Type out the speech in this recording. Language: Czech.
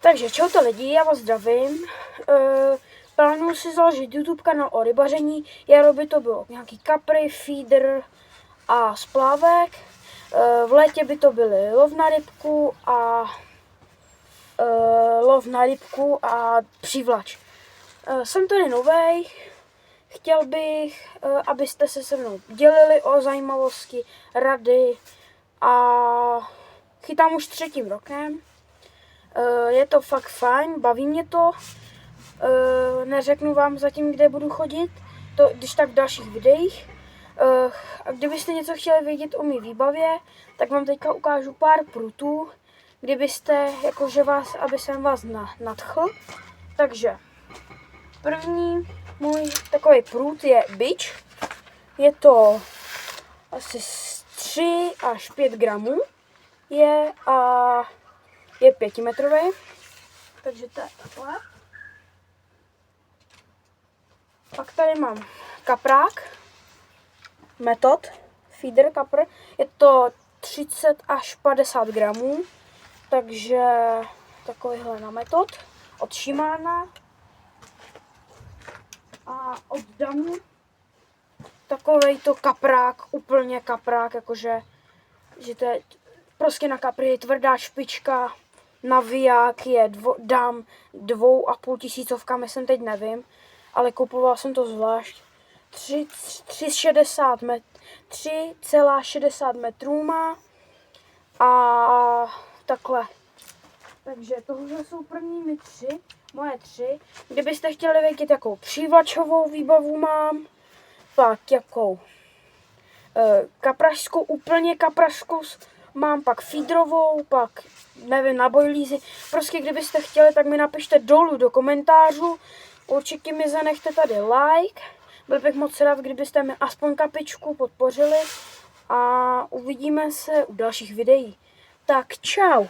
Takže čauta lidi, já vás zdravím. Plánuju si založit YouTube kanál o rybaření. Jaro by to bylo nějaký kapry, feeder a splávek. V létě by to byly lov na rybku a přívlač. Jsem tady novej, chtěl bych, abyste se mnou dělili o zajímavosti, rady a chytám už 3. rokem. Je to fakt fajn, baví mě to. Neřeknu vám zatím, kde budu chodit, to když tak v dalších videích. A kdybyste něco chtěli vědět o mé výbavě, tak vám teďka ukážu pár prutů, kdybyste, aby jsem vás nadchl. Takže první můj takový prut je bič. Je to asi 3 až 5 gramů. Je 5metrový, takže to je takhle. Pak tady mám kaprák, metod, feeder kapr, je to 30 až 50 gramů, takže takovýhle na metod od Shimana. A od Damu takovejto kaprák, úplně kaprák, jakože že to je prostě na kapry je tvrdá špička, naviják je Dam 2,5 tisícovka, myslím, teď nevím, ale kupoval jsem to zvlášť. 3,60 metrů má a takhle. Takže tohle jsou prvními 3, moje 3. Kdybyste chtěli vědět, jakou přívlačovou výbavu mám, pak jakou kaprašskou, úplně kaprašskou mám, pak feederovou, pak nevím, na bojlízy. Prostě kdybyste chtěli, tak mi napište dolů do komentářů. Určitě mi zanechte tady like. Byl bych moc rád, kdybyste mi aspoň kapičku podpořili. A uvidíme se u dalších videí. Tak čau.